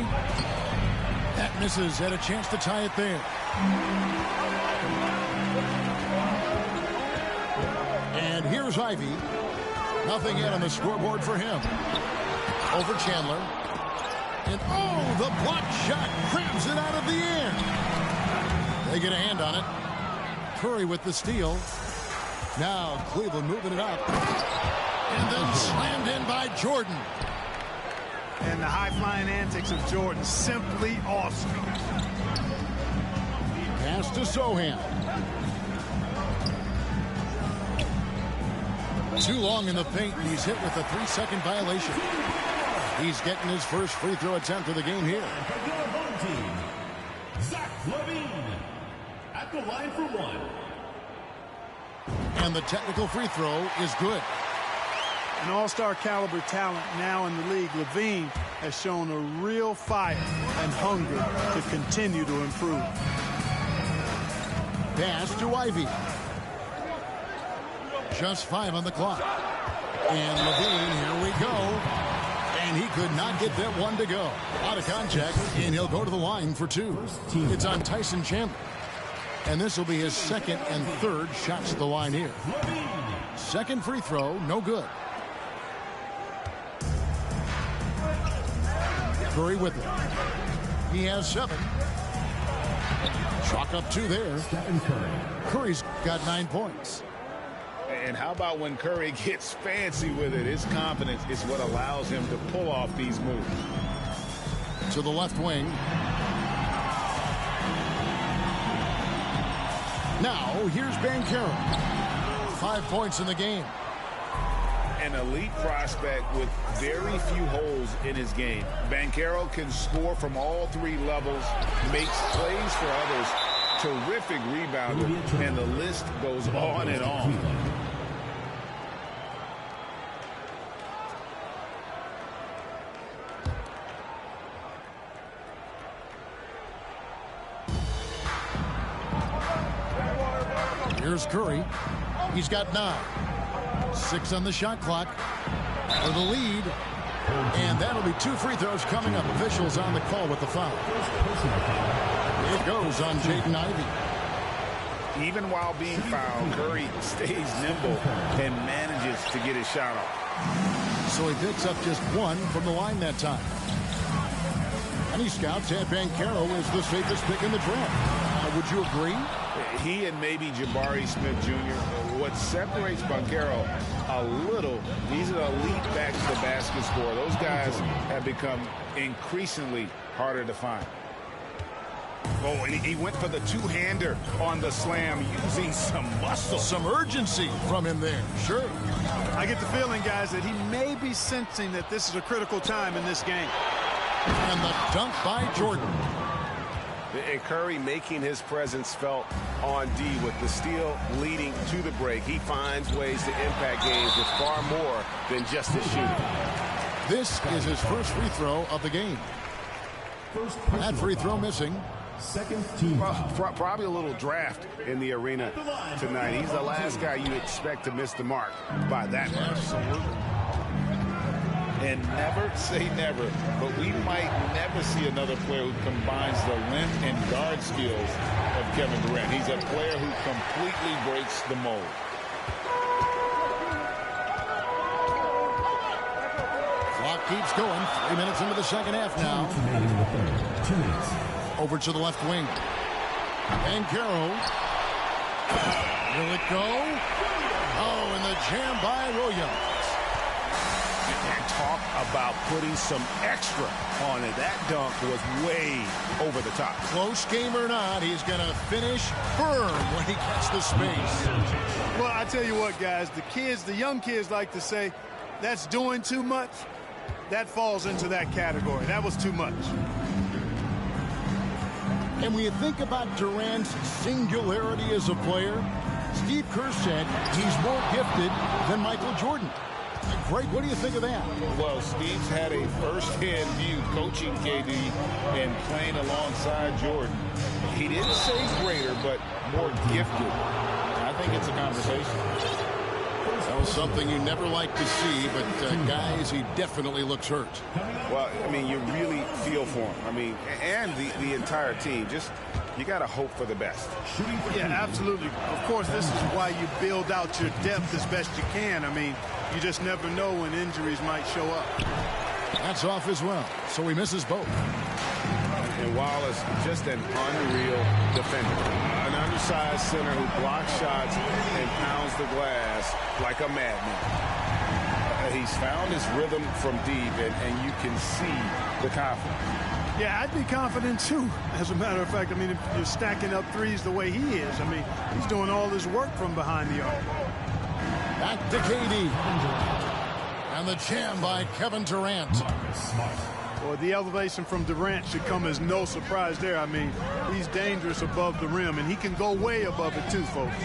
That misses. Had a chance to tie it there. And here's Ivy. Nothing yet on the scoreboard for him. Over Chandler. And oh, the block shot grabs it out of the air. They get a hand on it. Curry with the steal. Now Cleveland moving it up. And then slammed in by Jordan. And the high-flying antics of Jordan, simply awesome. Pass to Sohan. Too long in the paint, and he's hit with a 3-second violation. He's getting his first free throw attempt of the game here. Zach LaVine at the line for 1. And the technical free throw is good. An all-star caliber talent now in the league, LaVine has shown a real fire and hunger to continue to improve. Pass to Ivy. Just 5 on the clock. And LaVine, here we go. And he could not get that one to go. Out of contact, and he'll go to the line for 2. It's on Tyson Chandler. And this will be his 2nd and 3rd shots at the line here. Second free throw, no good. Curry with it. He has 7. Chalk up 2 there. Curry's got 9 points. And how about when Curry gets fancy with it? His confidence is what allows him to pull off these moves. To the left wing. Now, here's Banchero. 5 points in the game. An elite prospect with very few holes in his game. Banchero can score from all 3 levels, makes plays for others, terrific rebounder, and the list goes on and on. Here's Curry. He's got 9. 6 on the shot clock for the lead. And that'll be 2 free throws coming up. Officials on the call with the foul. It goes on Jaden Ivey. Even while being fouled, Curry stays nimble and manages to get his shot off. So he picks up just 1 from the line that time. Many scouts had Banchero as the safest pick in the draft. Would you agree? He and maybe Jabari Smith Jr. What separates Banchero a little, he's an elite back-to-the-basket scorer. Those guys have become increasingly harder to find. Oh, and he went for the 2-hander on the slam using some muscle. Some urgency from him there. Sure. I get the feeling, guys, that he may be sensing that this is a critical time in this game. And the dunk by Jordan. And Curry making his presence felt on D with the steal leading to the break. He finds ways to impact games with far more than just his shooting. This is his first free throw of the game. That free throw missing. Second team. Probably a little draft in the arena tonight. He's the last guy you expect to miss the mark by that much. Absolutely. And never say never, but we might never see another player who combines the length and guard skills of Kevin Durant. He's a player who completely breaks the mold. Clock keeps going. 3 minutes into the second half now. 2 minutes. Over to the left wing. Banchero. Will it go? Oh, and the jam by Williams. And talk about putting some extra on it. That dunk was way over the top. Close game or not, he's going to finish firm when he gets the space. Well, I tell you what, guys, the young kids like to say, that's doing too much. That falls into that category. That was too much. And when you think about Durant's singularity as a player, Steve Kerr said he's more gifted than Michael Jordan. Greg, what do you think of that? Well, Steve's had a first-hand view coaching KD and playing alongside Jordan. He didn't say greater, but more gifted. I think it's a conversation. That was something you never like to see, but guys, he definitely looks hurt. Well, I mean, you really feel for him. I mean, and the entire team. Just, you got to hope for the best. Yeah, absolutely. Of course, this is why you build out your depth as best you can. I mean, you just never know when injuries might show up. That's off as well, so he misses both. And Wallace, just an unreal defender. An undersized center who blocks shots and pounds the glass like a madman. He's found his rhythm from deep, and you can see the confidence. Yeah, I'd be confident, too. As a matter of fact, I mean, if you're stacking up threes the way he is, I mean, he's doing all his work from behind the arc. Back to KD. And the jam by Kevin Durant. Well, the elevation from Durant should come as no surprise there. I mean, he's dangerous above the rim, and he can go way above it, too, folks.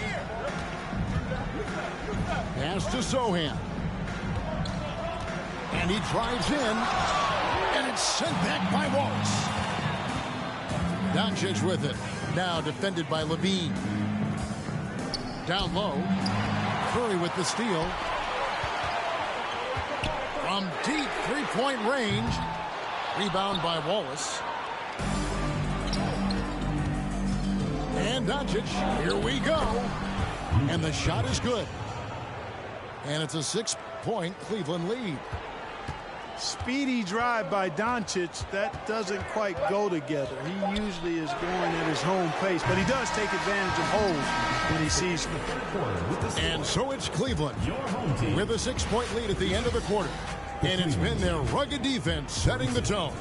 Pass to Sohan. And he drives in. And it's sent back by Wallace. Doncic with it. Now defended by Levine. Down low. Curry with the steal. From deep three-point range. Rebound by Wallace. And Doncic. Here we go. And the shot is good. And it's a 6-point Cleveland lead. Speedy drive by Doncic. That doesn't quite go together. He usually is going at his home pace, but he does take advantage of holes when he sees them. And so it's Cleveland with a 6-point lead at the end of the quarter. And it's been their rugged defense setting the tone.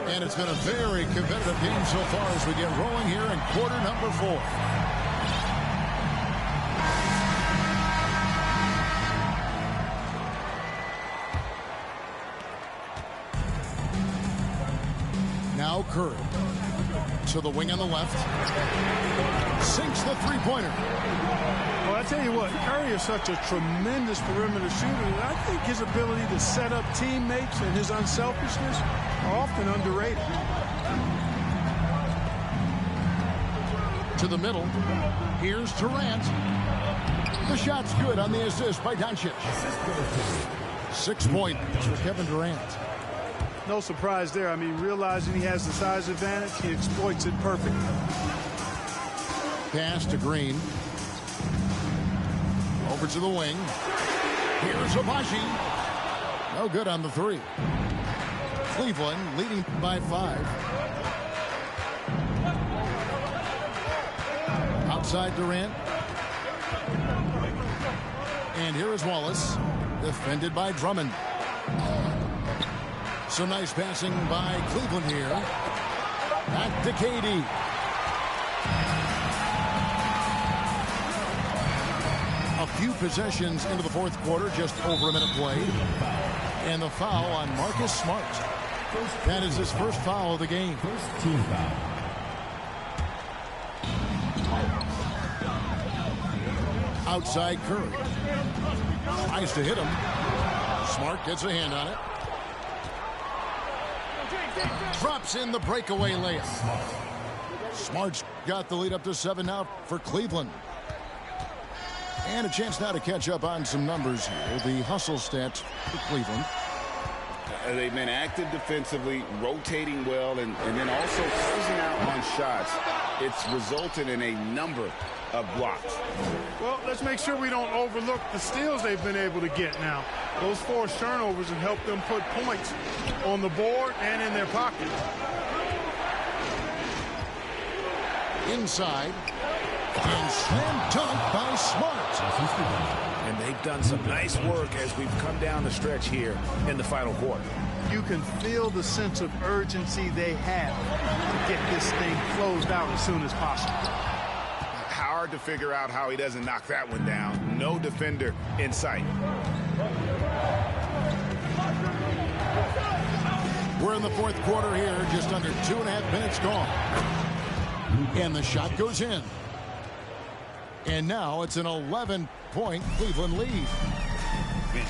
And it's been a very competitive game so far as we get rolling here in quarter number 4. Now Curry to the wing on the left. Sinks the three-pointer. Well, I tell you what, Curry is such a tremendous perimeter shooter that I think his ability to set up teammates and his unselfishness are often underrated. To the middle. Here's Durant. The shot's good on the assist by Doncic. 6 points for Kevin Durant. No surprise there. I mean, realizing he has the size advantage, he exploits it perfectly. Pass to Green. Over to the wing. Here's Abaji. No good on the three. Cleveland leading by 5. Outside Durant. And here is Wallace. Defended by Drummond. Some nice passing by Cleveland here. Back to KD. A few possessions into the fourth quarter, just over a minute played. And the foul on Marcus Smart. That is his first foul of the game. First team foul. Outside Curry. Tries to hit him. Smart gets a hand on it. Drops in the breakaway layup. Smart's got the lead up to 7 now for Cleveland. And a chance now to catch up on some numbers here. The hustle stats for Cleveland. They've been active defensively, rotating well, and then also closing out on shots. It's resulted in a number of blocks. Well, let's make sure we don't overlook the steals they've been able to get now. Those forced turnovers have helped them put points on the board and in their pocket. Inside. And slam dunk by Smart. And they've done some nice work as we've come down the stretch here in the final quarter. You can feel the sense of urgency they have to get this thing closed out as soon as possible. Hard to figure out how he doesn't knock that one down. No defender in sight. in the fourth quarter here, just under 2.5 minutes gone. And the shot goes in. And now it's an 11-point Cleveland lead.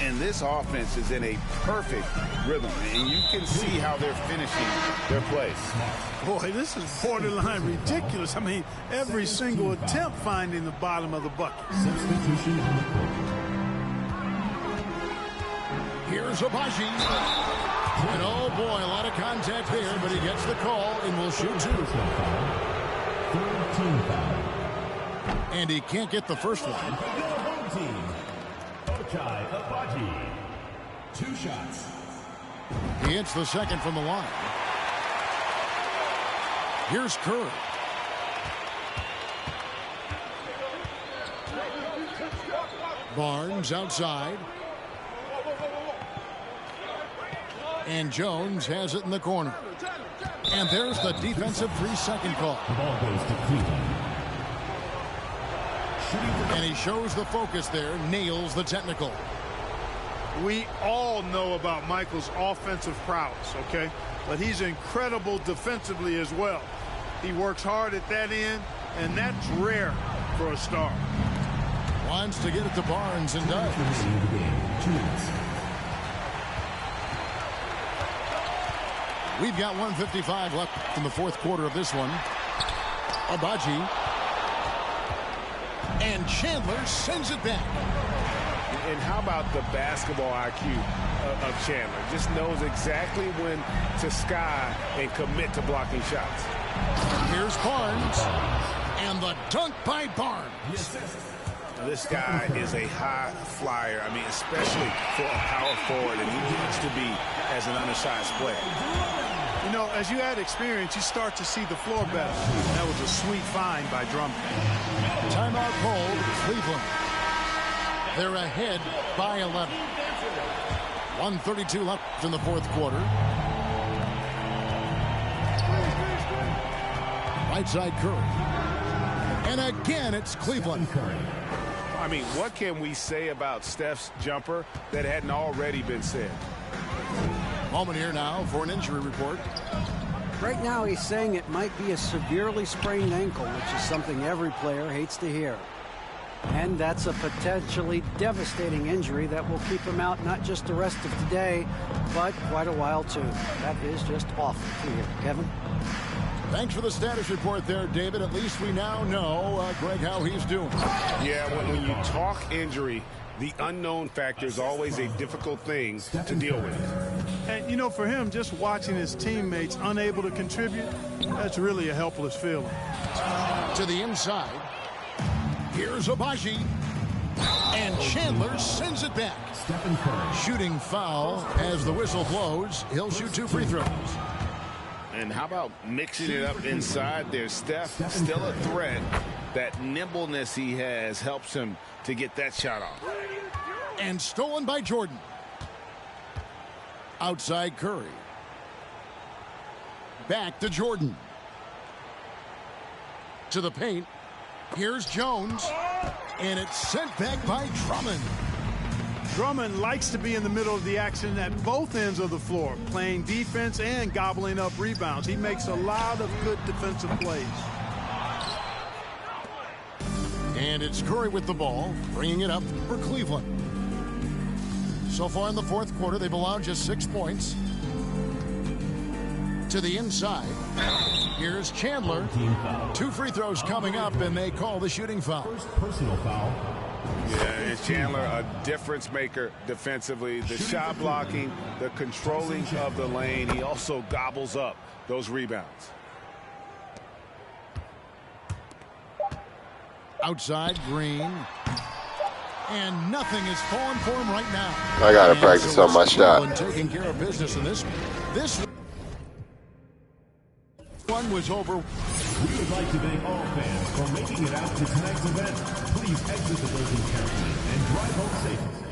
And this offense is in a perfect rhythm, and you can see how they're finishing their plays. Boy, this is borderline ridiculous. I mean, every single attempt finding the bottom of the bucket. Substitution on the court. Here's Abaji. And oh boy, a lot of contact there, but he gets the call and will shoot two. Third team foul. And he can't get the first one. Home team. Abaji. 2 shots. He hits the second from the line. Here's Curry. Barnes outside. And Jones has it in the corner. And there's the defensive 3-second call. The ball goes to Cleveland. And he shows the focus there, nails the technical. We all know about Michael's offensive prowess, okay? But he's incredible defensively as well. He works hard at that end, and that's rare for a star. Wants to get it to Barnes and does. 2 minutes. We've got 1:55 left in the fourth quarter of this one. Abaji. And Chandler sends it back. And how about the basketball IQ of Chandler? Just knows exactly when to sky and commit to blocking shots. Here's Barnes. And the dunk by Barnes. This guy is a high flyer. I mean, especially for a power forward, and he needs to be as an undersized player. You know, as you add experience, you start to see the floor better. That was a sweet find by Drummond. Timeout called Cleveland. They're ahead by 11. 1:32 left in the fourth quarter. Right side Curry. And again, it's Cleveland. I mean, what can we say about Steph's jumper that hadn't already been said? Moment here now for an injury report. Right now he's saying it might be a severely sprained ankle, which is something every player hates to hear. And that's a potentially devastating injury that will keep him out not just the rest of today, but quite a while too. That is just awful to hear. Kevin? Thanks for the status report there, David. At least we now know, Greg, how he's doing. Yeah, when you talk injury, the unknown factor is always a difficult thing to deal with. And, you know, for him, just watching his teammates unable to contribute, that's really a helpless feeling. To the inside. Here's Abaji. And Chandler sends it back. Shooting foul as the whistle blows. He'll shoot 2 free throws. And how about mixing it up inside there? Steph, still a threat. That nimbleness he has helps him to get that shot off. And stolen by Jordan. Outside Curry. Back to Jordan. To the paint. Here's Jones. And it's sent back by Drummond. Drummond likes to be in the middle of the action at both ends of the floor, playing defense and gobbling up rebounds. He makes a lot of good defensive plays. And it's Curry with the ball, bringing it up for Cleveland. So far in the fourth quarter, they've allowed just 6 points. To the inside. Here's Chandler. 2 free throws coming up, and they call the shooting foul. First personal foul. Yeah, it's Chandler, a difference maker defensively. The shot blocking, the controlling of the lane. He also gobbles up those rebounds. Outside Green. And nothing is falling for him right now. I got to practice on my shot. Taking care of business in this one was over. We would like to thank all fans for making it out to tonight's event. Please exit the building carefully and drive home safely.